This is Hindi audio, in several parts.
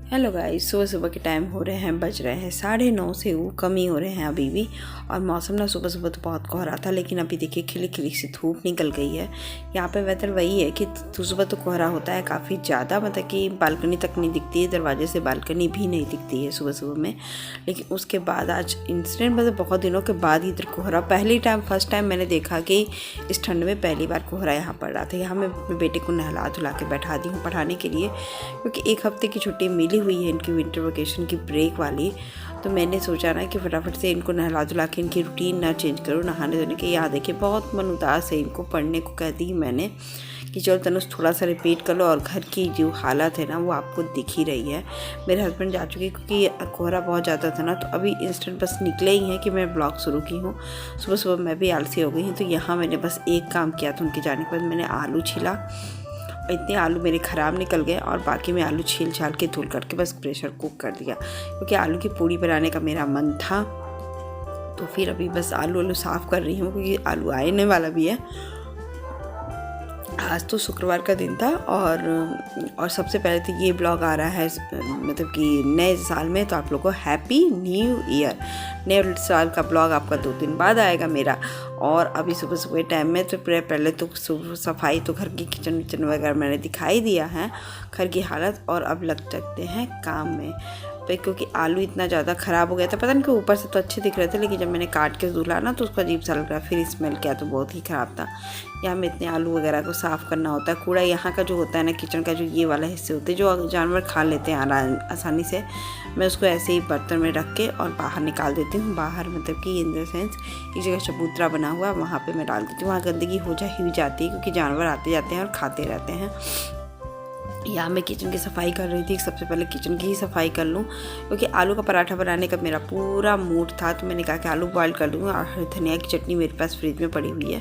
हेलो गाइस, सुबह सुबह के टाइम हो रहे हैं, बज रहे हैं 9:30 से वो कम ही हो रहे हैं अभी भी। और मौसम ना सुबह सुबह तो बहुत कोहरा था, लेकिन अभी देखिए खिली खिली सी धूप निकल गई है। यहाँ पे वेदर वही है कि सुबह तो कोहरा होता है काफ़ी ज़्यादा, मतलब कि बालकनी तक नहीं दिखती है, दरवाजे से बालकनी भी नहीं दिखती है सुबह सुबह में। लेकिन उसके बाद आज इंसिडेंट, मतलब बहुत दिनों के बाद इधर कोहरा फर्स्ट टाइम मैंने देखा कि इस ठंड में पहली बार कोहरा यहाँ पड़ रहा था। यहाँ मैं अपने बेटे को नहला धुला के बैठा दी हूँ पढ़ाने के लिए, क्योंकि 1 हफ्ते की छुट्टी मिली हुई है इनकी विंटर वेकेशन की ब्रेक वाली। तो मैंने सोचा ना कि फटाफट से इनको नहला धुला के इनकी रूटीन ना चेंज करूँ, नहाने धोने के। यहाँ देखिए बहुत मन उदास है, इनको पढ़ने को कह दी मैंने कि चलो तनुष थोड़ा सा रिपीट कर लो, और घर की जो हालत है ना वो आपको दिख ही रही है। मेरे हस्बैंड जा चुके क्योंकि कोहरा बहुत ज़्यादा था ना, तो अभी इंस्टेंट बस निकले ही हैं कि मैं ब्लॉग शुरू की हूँ। सुबह सुबह मैं भी आलसी हो गई हूँ, तो यहाँ मैंने बस एक काम किया था उनके जाने के बाद। मैंने आलू छीला, इतने आलू मेरे ख़राब निकल गए, और बाकी मैं आलू छील छाल के धुल करके बस प्रेशर कुक कर दिया, क्योंकि आलू की पूड़ी बनाने का मेरा मन था। तो फिर अभी बस आलू साफ़ कर रही हूँ, क्योंकि आलू आने वाला भी है। आज तो शुक्रवार का दिन था, और सबसे पहले तो ये ब्लॉग आ रहा है मतलब कि नए साल में, तो आप लोगों को हैप्पी न्यू ईयर। नए साल का ब्लॉग आपका 2 दिन बाद आएगा मेरा। और अभी सुबह सुबह टाइम में तो पहले तो सफाई, तो घर की किचन वगैरह मैंने दिखाई दिया है, घर की हालत। और अब लग सकते हैं काम में, तो क्योंकि आलू इतना ज़्यादा ख़राब हो गया था, पता नहीं कि ऊपर से तो अच्छे दिख रहे थे, लेकिन जब मैंने काट के धुला ना तो उसका अजीब सा लग रहा, फिर स्मेल किया तो बहुत ही ख़राब था। यहाँ में इतने आलू वगैरह को साफ़ करना होता है। कूड़ा यहाँ का जो होता है ना, किचन का जो ये वाला हिस्से होते हैं जो जानवर खा लेते हैं आसानी से, मैं उसको ऐसे ही बर्तन में रख के और बाहर निकाल देती हूँ। बाहर मतलब कि इन द सेंस एक जगह चबूतरा बना हुआ है, वहाँ पर मैं डाल देती हूँ। वहाँ गंदगी हो जाती है, क्योंकि जानवर आते जाते हैं और खाते रहते हैं। यहाँ मैं किचन की सफाई कर रही थी, सबसे पहले किचन की ही सफाई कर लूँ, क्योंकि आलू का पराठा बनाने का मेरा पूरा मूड था। तो मैंने कहा कि आलू बॉयल कर लूँगी, और हरी धनिया की चटनी मेरे पास फ्रिज में पड़ी हुई है।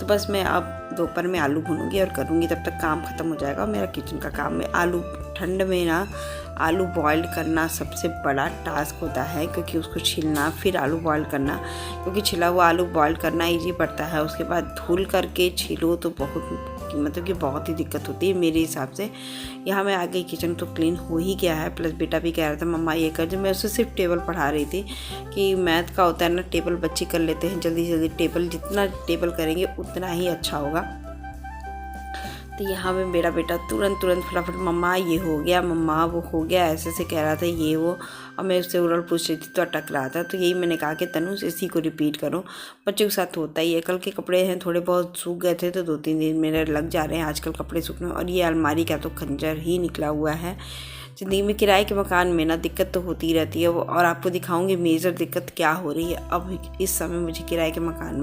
तो बस मैं अब दोपहर में आलू भूनूंगी और करूँगी, तब तक काम ख़त्म हो जाएगा। और मेरा किचन का काम है। आलू ठंड में ना आलू बॉयल करना सबसे बड़ा टास्क होता है, क्योंकि उसको छीलना फिर आलू बॉयल करना, क्योंकि छिला हुआ आलू बॉयल करना ईजी पड़ता है, उसके बाद धुल करके छीलो तो बहुत ही दिक्कत होती है मेरे हिसाब से। यहाँ मैं आ गई, किचन तो क्लीन हो ही गया है, प्लस बेटा भी कह रहा था मम्मा ये कर। जब मैं उसे सिर्फ टेबल पढ़ा रही थी कि मैथ का होता है ना, टेबल बच्चे कर लेते हैं जल्दी जल्दी, टेबल जितना टेबल करेंगे उतना ही अच्छा होगा। तो यहाँ में मेरा बेटा तुरंत फटाफट मम्मा ये हो गया, मम्मा वो हो गया, ऐसे से कह रहा था ये वो। और मैं उससे उड़ल पूछ रही थी तो अटक रहा था। तो यही मैंने कहा कि तनुष इसी को रिपीट करो, बच्चों के साथ होता ही है। कल के कपड़े हैं थोड़े बहुत सूख गए थे, तो 2-3 दिन मेरे लग जा रहे हैं आजकल कपड़े सूखने। और ये अलमारी का तो खंजर ही निकला हुआ है। ज़िंदगी में किराए के मकान में ना दिक्कत तो होती रहती है, और आपको दिखाऊंगी मेजर दिक्कत क्या हो रही है अब इस समय मुझे किराए के मकान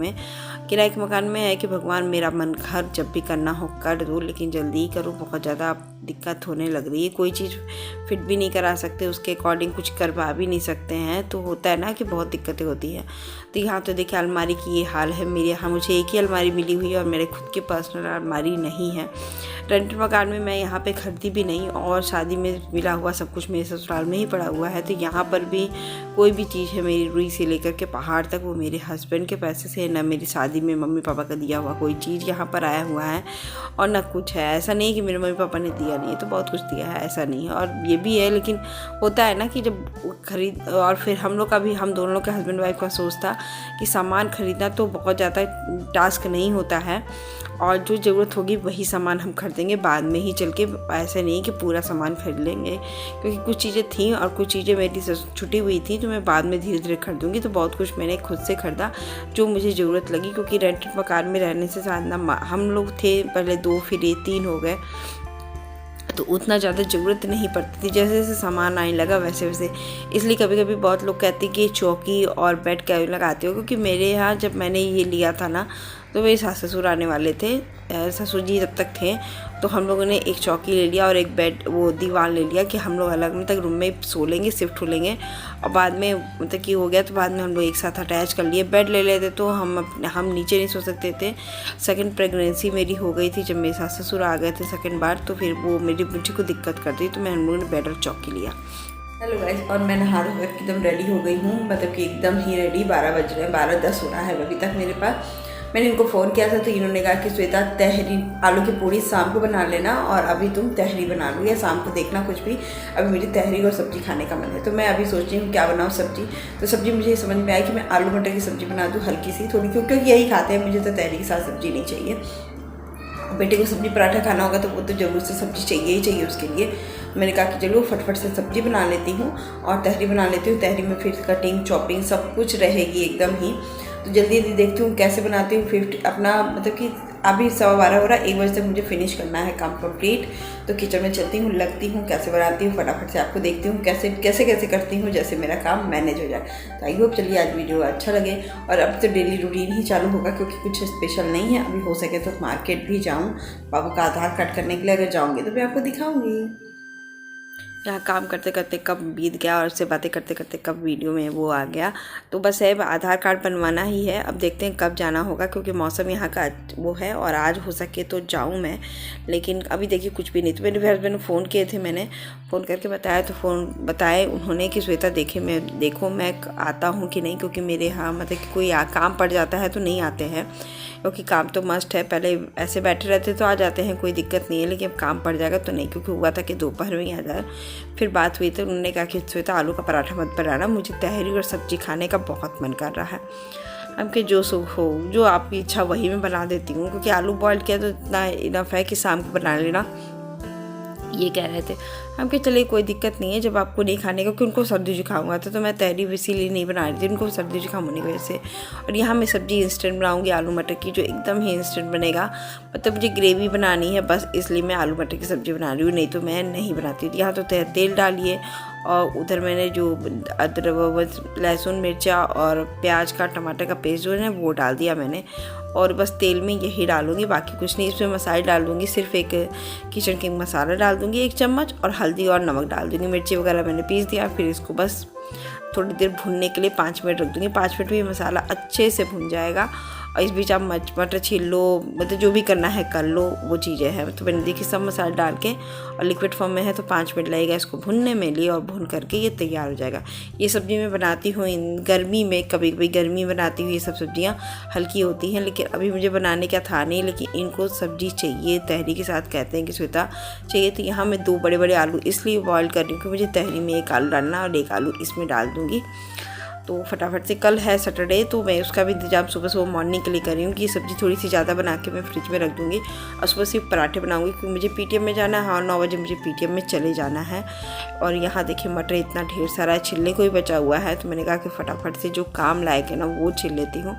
में है कि भगवान मेरा मन घर जब भी करना हो कर दो, लेकिन जल्दी ही करो। बहुत ज़्यादा दिक्कत होने लग रही है, कोई चीज़ फिट भी नहीं करा सकते, उसके अकॉर्डिंग कुछ करवा भी नहीं सकते हैं, तो होता है ना कि बहुत दिक्कतें होती हैं। तो यहाँ तो देखिए अलमारी की ये हाल है मेरे यहाँ। मुझे एक ही अलमारी मिली हुई है, और मेरे खुद की पर्सनल अलमारी नहीं है। रेंटेड मकान में मैं यहाँ पे खरीदी भी नहीं, और शादी में मिला हुआ सब कुछ मेरे ससुराल में ही पड़ा हुआ है। तो यहाँ पर भी कोई भी चीज़ है मेरी, रुई से लेकर के पहाड़ तक, वो मेरे हस्बैंड के पैसे से, ना मेरी शादी में मम्मी पापा का दिया हुआ कोई चीज़ यहाँ पर आया हुआ है, और ना कुछ है। ऐसा नहीं कि मेरे मम्मी पापा ने दिया नहीं है, तो बहुत कुछ दिया है, ऐसा नहीं है। और ये भी है, लेकिन होता है ना कि जब खरीद, और फिर हम दोनों लोग के हस्बैंड वाइफ का सोच था कि सामान खरीदना तो बहुत ज़्यादा टास्क नहीं होता है, और जो ज़रूरत होगी वही सामान हम खरीदेंगे बाद में ही चल के। ऐसे नहीं कि पूरा सामान खरीद लेंगे, क्योंकि कुछ चीज़ें थी और कुछ चीज़ें मेरी छुटी हुई थी, तो मैं बाद में धीरे धीरे खरीदूँगी। तो बहुत कुछ मैंने खुद से खरीदा जो मुझे ज़रूरत लगी, क्योंकि रेंटेड मकान में रहने से ज़्यादा हम लोग थे पहले 2, फिर ये 3 हो गए, तो उतना ज़्यादा ज़रूरत नहीं पड़ती थी। जैसे जैसे सामान आने लगा वैसे वैसे, इसलिए कभी कभी बहुत लोग कहते हैं कि चौकी और बेड क्यों लगाते हो, क्योंकि मेरे यहाँ जब मैंने ये लिया था ना, तो मेरे सास ससुर आने वाले थे, ससुर जी जब तक थे, तो हम लोगों ने एक चौकी ले लिया और एक बेड, वो दीवार ले लिया कि हम लोग अलग मतलब रूम में सो लेंगे, शिफ्ट हो लेंगे। और बाद में मतलब कि हो गया, तो बाद में हम लोग एक साथ अटैच कर लिए। बेड ले लेते तो हम नीचे नहीं सो सकते थे। सेकंड प्रेगनेंसी मेरी हो गई थी जब मेरे सास ससुर आ गए थे सेकंड बार, तो फिर वो मुझे को दिक्कत करती, तो हम लोगों ने बेड और चौकी लिया। हेलो गाइस, और मैं नहा धो एकदम रेडी हो गई हूँ, मतलब कि एकदम ही रेडी। 12 बज रहे हैं, 12:10 हो रहा है अभी तक मेरे पास। मैंने इनको फ़ोन किया था तो इन्होंने कहा कि श्वेता तहरी आलू की पूड़ी शाम को बना लेना और अभी तुम तहरी बना लो या शाम को देखना कुछ भी, अभी मेरी तहरी और सब्ज़ी खाने का मन है। तो मैं अभी सोच रही हूँ क्या बनाऊँ सब्ज़ी। तो सब्ज़ी मुझे ये समझ में आई कि मैं आलू मटर की सब्ज़ी बना दूँ हल्की सी थोड़ी, क्योंकि यही खाते हैं, मुझे तो तहरी के साथ सब्ज़ी नहीं चाहिए। बेटे को सब्ज़ी पराठा खाना होगा तो वो तो ज़रूर से सब्ज़ी चाहिए ही चाहिए उसके लिए। मैंने कहा कि चलो फटफट से सब्ज़ी बना लेती हूँ और तहरी बना लेती हूँ। तहरी में फिर कटिंग चॉपिंग सब कुछ रहेगी एकदम ही। तो जल्दी जल्दी देखती हूँ कैसे बनाती हूँ। 50 अपना मतलब कि अभी 12:15 हो रहा है, 1 बजे तक मुझे फिनिश करना है काम कंप्लीट। तो किचन में चलती हूँ, लगती हूँ, कैसे बनाती हूँ फटाफट से आपको देखती हूँ कैसे कैसे कैसे करती हूँ, जैसे मेरा काम मैनेज हो जाए। तो आई होप चलिए आज वीडियो अच्छा लगे। और अब तो डेली रूटीन ही चालू होगा क्योंकि कुछ स्पेशल नहीं है। अभी हो सके तो मार्केट भी जाऊँ, बाबू का आधार कार्ड करने के लिए अगर जाऊँगी तो मैं आपको दिखाऊँगी। यहाँ काम करते करते कब बीत गया और उससे बातें करते करते कब वीडियो में वो आ गया। तो बस है आधार कार्ड बनवाना ही है। अब देखते हैं कब जाना होगा क्योंकि मौसम यहाँ का वो है और आज हो सके तो जाऊँ मैं, लेकिन अभी देखिए कुछ भी नहीं। तो मेरे हस्बैंड ने फ़ोन किए थे, मैंने फ़ोन करके बताया तो फ़ोन बताए उन्होंने कि श्वेता देखो मैं आता हूँ कि नहीं, क्योंकि मेरे यहाँ मतलब कि कोई काम पड़ जाता है तो नहीं आते हैं, क्योंकि काम तो मस्ट है। पहले ऐसे बैठे रहते तो आ जाते हैं, कोई दिक्कत नहीं है, लेकिन अब काम पड़ जाएगा तो नहीं, क्योंकि हुआ था कि दोपहर में ही आ जाए। फिर बात हुई तो उन्होंने कहा कि श्वेता आलू का पराठा मत बनाना, मुझे तहरी और सब्ज़ी खाने का बहुत मन कर रहा है। हम कि जो सुख हो, जो आपकी इच्छा वही मैं बना देती हूँ, क्योंकि आलू बॉयल किया तो इतना इनफ है कि शाम को बना लेना, ये कह रहे थे। हम कि चलिए कोई दिक्कत नहीं है, जब आपको नहीं खाने का, क्योंकि उनको सर्दी जुकाम हुआ था तो मैं तहरी इसीलिए नहीं बना रही थी, उनको सर्दी जुकाम होने की वजह से। और यहाँ मैं सब्ज़ी इंस्टेंट बनाऊँगी आलू मटर की, जो एकदम ही इंस्टेंट बनेगा। मतलब मुझे ग्रेवी बनानी है बस, इसलिए मैं आलू मटर की सब्ज़ी बना रही हूँ, नहीं तो मैं नहीं बनाती थी। यहाँ तो तेल डालिए और उधर मैंने जो अदरक लहसुन मिर्चा और प्याज का टमाटर का पेस्ट जो है वो डाल दिया मैंने, और बस तेल में यही डालूंगी, बाकी कुछ नहीं। इसमें मसाले डाल दूँगी, सिर्फ एक किचन किंग मसाला डाल दूँगी 1 चम्मच, और हल्दी और नमक डाल दूँगी। मिर्ची वगैरह मैंने पीस दिया। फिर इसको बस थोड़ी देर भुनने के लिए 5 मिनट रख दूँगी। 5 मिनट में ये मसाला अच्छे से भुन जाएगा। और इस बीच आप मटर छील लो, मतलब जो भी करना है कर लो, वो चीज़ें हैं। तो मैंने देखी सब मसाला डाल के, और लिक्विड फॉर्म में है तो 5 मिनट लगेगा इसको भुनने में लिए, और भुन करके ये तैयार हो जाएगा। ये सब्ज़ी मैं बनाती हूँ गर्मी में, कभी कभी गर्मी बनाती हूँ। ये सब सब्ज़ियाँ हल्की होती हैं, लेकिन अभी मुझे बनाने का था नहीं, लेकिन इनको सब्ज़ी चाहिए तहरी के साथ, कहते हैं कि श्वेता चाहिए। तो यहाँ मैं 2 बड़े बड़े आलू इसलिए बॉयल कर रही हूँ कि मुझे तहरी में 1 आलू डालना और 1 आलू इसमें डाल दूँगी। तो फटाफट से, कल है सैटरडे तो मैं उसका भी इंतजाम सुबह सुबह मॉर्निंग के लिए कर रही हूँ कि ये सब्ज़ी थोड़ी सी ज़्यादा बना के मैं फ्रिज में रख दूँगी, और सुबह सिर्फ पराठे बनाऊँगी क्योंकि मुझे पीटीएम में जाना है। हाँ 9 बजे मुझे पीटीएम में चले जाना है। और यहाँ देखिए मटर इतना ढेर सारा है, छिलने को ही बचा हुआ है, तो मैंने कहा कि फटाफट से जो काम लायक है ना वो छिल लेती हूँ।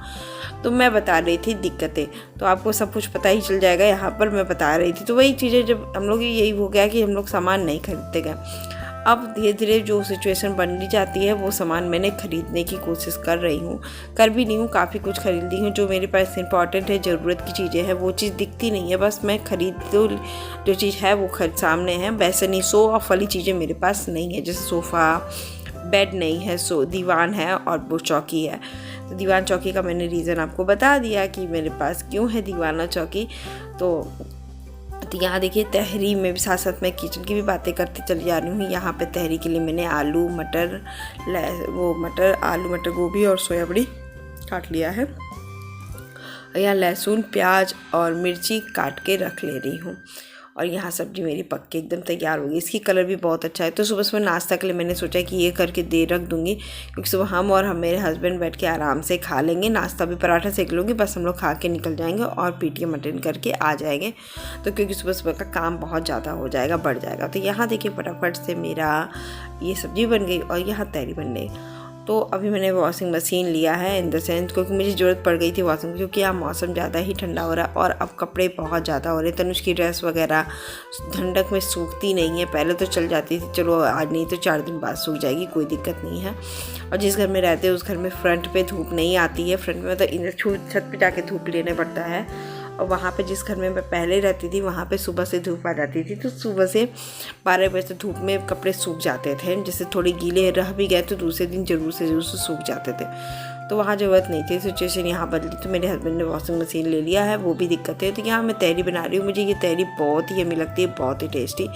तो मैं बता रही थी दिक्कतें, तो आपको सब कुछ पता ही चल जाएगा। यहाँ पर मैं बता रही थी तो वही चीज़ें, जब हम लोग यही हो गया कि हम लोग सामान नहीं खरीदते गए। अब धीरे धीरे जो सिचुएशन बन जाती है वो सामान मैंने ख़रीदने की कोशिश कर रही हूँ, कर भी नहीं हूँ, काफ़ी कुछ खरीदी हूँ। जो मेरे पास इंपॉर्टेंट है, ज़रूरत की चीज़ें हैं, वो चीज़ दिखती नहीं है, बस मैं खरीद तो जो चीज़ है वो सामने है। वैसे नहीं शो ऑफ वाली चीज़ें मेरे पास नहीं है, जैसे सोफ़ा बेड नहीं है, दीवान है और वो चौकी है। तो दीवान चौकी का मैंने रीज़न आपको बता दिया कि मेरे पास क्यों है दीवान और चौकी। तो यहाँ देखिए तहरी में भी साथ साथ मैं किचन की भी बातें करती चली जा रही हूँ। यहाँ पे तहरी के लिए मैंने आलू मटर आलू मटर गोभी और सोयाबड़ी काट लिया है। यहाँ लहसुन प्याज और मिर्ची काट के रख ले रही हूँ। और यहाँ सब्ज़ी मेरी पक के एकदम तैयार होगी। इसकी कलर भी बहुत अच्छा है। तो सुबह सुबह नाश्ता के लिए मैंने सोचा कि ये करके दे रख दूँगी, क्योंकि सुबह हम और मेरे हस्बैंड बैठ के आराम से खा लेंगे। नाश्ता भी पराठा सेक लूँगी, बस हम लोग खा के निकल जाएंगे और पीटीएम अटेंड करके आ जाएंगे। तो क्योंकि सुबह सुबह का काम बहुत ज़्यादा हो जाएगा, बढ़ जाएगा। तो यहाँ देखिए फटाफट से मेरा ये सब्ज़ी बन गई और यहाँ तहरी बन गई। तो अभी मैंने वॉशिंग मशीन लिया है, इन द सेंस क्योंकि मुझे ज़रूरत पड़ गई थी वॉशिंग, क्योंकि यहाँ मौसम ज़्यादा ही ठंडा हो रहा है और अब कपड़े बहुत ज़्यादा हो रहे हैं। तनुष की ड्रेस वगैरह ठंडक में सूखती नहीं है, पहले तो चल जाती थी, चलो आज नहीं तो 4 दिन बाद सूख जाएगी, कोई दिक्कत नहीं है। और जिस घर में रहते हैं उस घर में फ्रंट पे धूप नहीं आती है, फ्रंट में मतलब इधर छत पे जाके धूप लेने पड़ता है। और वहाँ पे जिस घर में मैं पहले रहती थी वहाँ पे सुबह से धूप आ जाती थी, तो सुबह से 12 बजे से धूप में कपड़े सूख जाते थे। जैसे थोड़ी गीले रह भी गए तो दूसरे दिन ज़रूर से सूख जाते थे, तो वहाँ ज़रूरत नहीं थी। सिचुएशन यहाँ बदली तो मेरे हस्बैंड ने वॉशिंग मशीन ले लिया है, वो भी दिक्कत है। तो यहाँ मैं तहरी बना रही हूँ। मुझे ये तहरी बहुत ही यम्मी लगती है, बहुत ही टेस्टी।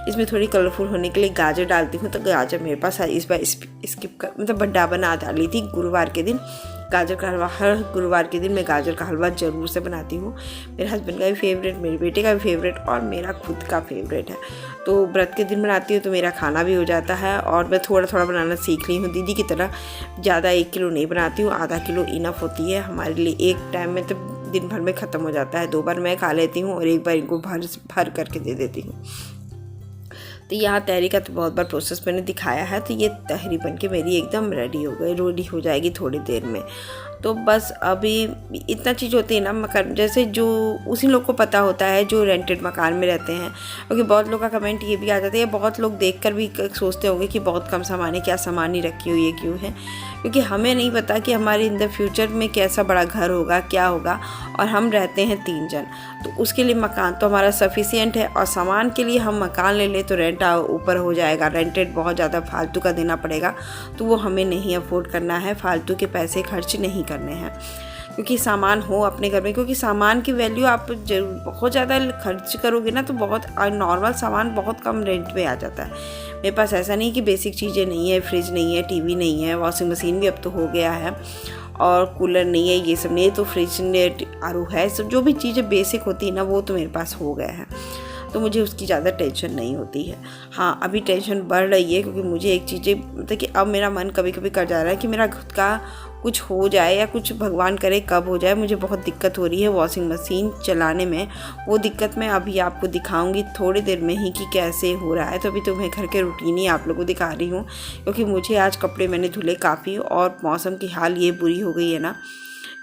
इसमें थोड़ी कलरफुल होने के लिए गाजर डालती हूँ, तो गाजर मेरे पास इस बार स्किप कर मतलब बड़ा बना डाली थी गुरुवार के दिन, गाजर का हलवा हर गुरुवार के दिन मैं गाजर का हलवा ज़रूर से बनाती हूँ। मेरे हस्बैंड का भी फेवरेट, मेरे बेटे का भी फेवरेट और मेरा खुद का फेवरेट है। तो व्रत के दिन बनाती हूँ तो मेरा खाना भी हो जाता है और मैं थोड़ा थोड़ा बनाना सीख ली हूँ दीदी की तरह। ज़्यादा 1 किलो नहीं बनाती हूँ, आधा किलो इनफ होती है हमारे लिए। एक टाइम में तो दिन भर में ख़त्म हो जाता है। 2 बार मैं खा लेती हूँ और 1 बार इनको भर करके दे देती हूँ। तो यहाँ तहरी का तो बहुत बार प्रोसेस मैंने दिखाया है। तो ये तहरी बन के मेरी एकदम रेडी हो जाएगी थोड़ी देर में। तो बस अभी इतना चीज़ होती है ना, मकान जैसे जो उसी लोग को पता होता है जो रेंटेड मकान में रहते हैं। क्योंकि बहुत लोग का कमेंट ये भी आ जाता है, बहुत लोग देखकर भी सोचते होंगे कि बहुत कम सामान है, क्या सामान ही रखी हुई है, क्यों है। क्योंकि हमें नहीं पता कि हमारे इन द फ्यूचर में कैसा बड़ा घर होगा, क्या होगा। और हम रहते हैं 3 जन, तो उसके लिए मकान तो हमारा सफिशिएंट है। और सामान के लिए हम मकान ले तो रेंट ऊपर हो जाएगा, रेंटेड बहुत ज़्यादा फालतू का देना पड़ेगा। तो वो हमें नहीं अफोर्ड करना है, फालतू के पैसे खर्च नहीं करने हैं। क्योंकि सामान हो अपने घर में, क्योंकि सामान की वैल्यू आप जरूर बहुत ज़्यादा खर्च करोगे ना तो बहुत नॉर्मल सामान बहुत कम रेंट पे आ जाता है। मेरे पास ऐसा नहीं कि बेसिक चीज़ें नहीं है, फ्रिज नहीं है, टीवी नहीं है, वॉशिंग मशीन भी अब तो हो गया है और कूलर नहीं है, ये सब नहीं है। तो फ्रिज ने आरू है, सब जो भी चीज़ें बेसिक होती है ना वो तो मेरे पास हो गया है। तो मुझे उसकी ज़्यादा टेंशन नहीं होती है। हाँ, अभी टेंशन बढ़ रही है क्योंकि मुझे एक चीज़ें मतलब कि अब मेरा मन कभी कभी कर जा रहा है कि मेरा खुद का कुछ हो जाए या कुछ भगवान करे कब हो जाए। मुझे बहुत दिक्कत हो रही है वॉशिंग मशीन चलाने में। वो दिक्कत मैं अभी आपको दिखाऊंगी थोड़ी देर में ही कि कैसे हो रहा है। तो अभी तो मैं घर के रूटीन ही आप लोगों को दिखा रही हूँ क्योंकि मुझे आज कपड़े मैंने धुले काफ़ी और मौसम की हाल ये बुरी हो गई है ना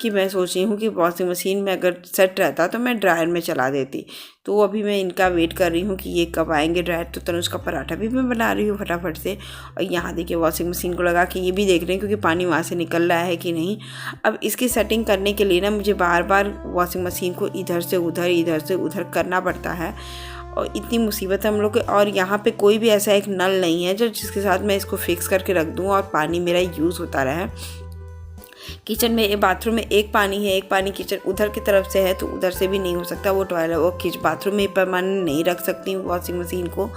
कि मैं सोच रही हूँ कि वॉशिंग मशीन में अगर सेट रहता तो मैं ड्रायर में चला देती। तो अभी मैं इनका वेट कर रही हूँ कि ये कब आएंगे ड्रायर। तो तनुज का पराठा भी मैं बना रही हूँ फटाफट से। और यहाँ देखिए वॉशिंग मशीन को लगा के ये भी देख रहे हैं क्योंकि पानी वहाँ से निकल रहा है कि नहीं। अब इसकी सेटिंग करने के लिए ना मुझे बार बार वॉशिंग मशीन को इधर से उधर करना पड़ता है। और इतनी मुसीबत है हम लोग के। और यहाँ पे कोई भी ऐसा एक नल नहीं है जो जिसके साथ मैं इसको फिक्स करके रख दूँ और पानी मेरा यूज़ होता रहे। किचन में, बाथरूम में एक पानी है, एक पानी किचन उधर की तरफ से है तो उधर से भी नहीं हो सकता। वो टॉयलेट वो बाथरूम में परमानेंट नहीं रख सकती हूँ वॉशिंग मशीन को।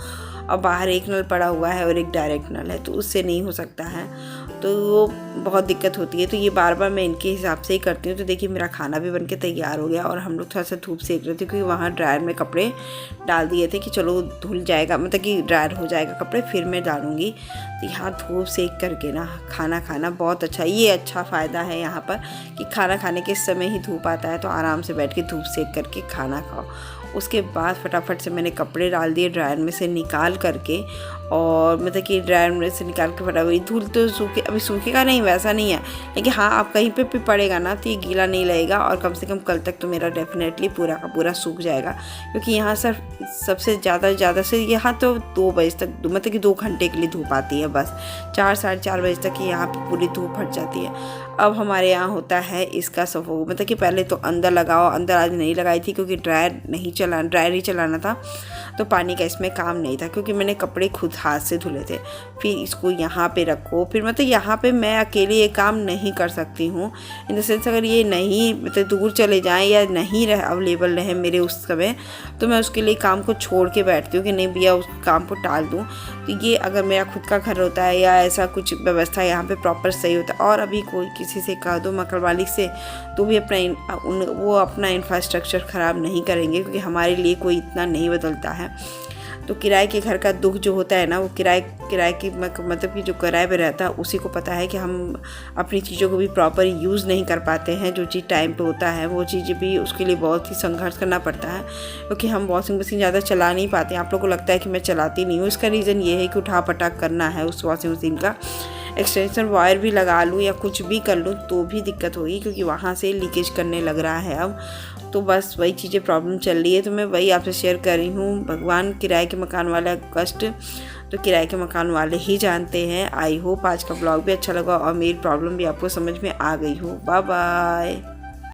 और बाहर एक नल पड़ा हुआ है और एक डायरेक्ट नल है तो उससे नहीं हो सकता है। तो वो बहुत दिक्कत होती है। तो ये बार बार मैं इनके हिसाब से ही करती हूँ। तो देखिए मेरा खाना भी बनके तैयार हो गया और हम लोग थोड़ा सा धूप सेक रहे थे क्योंकि वहाँ ड्रायर में कपड़े डाल दिए थे कि चलो धुल जाएगा, मतलब कि ड्रायर हो जाएगा कपड़े फिर मैं डालूँगी। तो यहाँ धूप सेक करके ना खाना खाना बहुत अच्छा, ये अच्छा फ़ायदा है यहाँ पर कि खाना खाने के समय ही धूप आता है तो आराम से बैठ के धूप सेक करके खाना खाओ। उसके बाद फटाफट से मैंने कपड़े डाल दिए ड्रायर में से निकाल करके। और मतलब कि ड्रायर में से निकाल के फटाफट धूल तो सूखे, अभी सूखेगा नहीं वैसा नहीं है, लेकिन हाँ आप कहीं पे भी पड़ेगा ना तो ये गीला नहीं लगेगा। और कम से कम कल तक तो मेरा डेफिनेटली पूरा का पूरा सूख जाएगा क्योंकि यहाँ सबसे ज़्यादा से यहाँ तो 2 बजे तक, मतलब कि 2 घंटे के लिए धूप आती है बस। 4 साढ़े 4 बजे तक यहाँ पे पूरी धूप हट जाती है। अब हमारे यहाँ होता है इसका सफो, मतलब कि पहले तो अंदर लगाओ, अंदर आज नहीं लगाई थी क्योंकि ड्रायर ही चलाना था तो पानी का इसमें काम नहीं था क्योंकि मैंने कपड़े खुद हाथ से धुले थे। फिर इसको यहाँ पे रखो, फिर मतलब यहाँ पे मैं अकेले ये काम नहीं कर सकती हूँ। इन द सेंस अगर ये नहीं मतलब दूर चले जाएं या नहीं अवेलेबल रहे मेरे उस समय तो मैं उसके लिए काम को छोड़ के बैठती हूँ कि नहीं भैया उस काम को टाल दूँ। तो ये अगर मेरा खुद का घर होता है या ऐसा कुछ व्यवस्था यहाँ पे प्रॉपर सही होता है और अभी कोई किसी से कह दो मकान मालिक से तो भी वो अपना इंफ्रास्ट्रक्चर ख़राब नहीं करेंगे क्योंकि हमारे लिए कोई इतना नहीं बदलता है। तो किराए के घर का दुख जो होता है ना वो किराए की मतलब कि जो किराए पे रहता है उसी को पता है कि हम अपनी चीज़ों को भी प्रॉपर यूज़ नहीं कर पाते हैं। जो चीज़ टाइम पे होता है वो चीज़ भी उसके लिए बहुत ही संघर्ष करना पड़ता है क्योंकि हम वॉशिंग मशीन ज़्यादा चला नहीं पाते। आप लोगों को लगता है कि मैं चलाती नहीं हूँ, इसका रीज़न ये है कि उठा पटाख करना है उस वॉशिंग मशीन का। एक्सटेंशन वायर भी लगा लूँ या कुछ भी कर लूँ तो भी दिक्कत होगी क्योंकि वहाँ से लीकेज करने लग रहा है अब। तो बस वही चीज़ें प्रॉब्लम चल रही है तो मैं वही आपसे शेयर कर रही हूँ। भगवान किराए के मकान वाला कष्ट तो किराए के मकान वाले ही जानते हैं। आई होप आज का ब्लॉग भी अच्छा लगा और मेरी प्रॉब्लम भी आपको समझ में आ गई हो। Bye bye.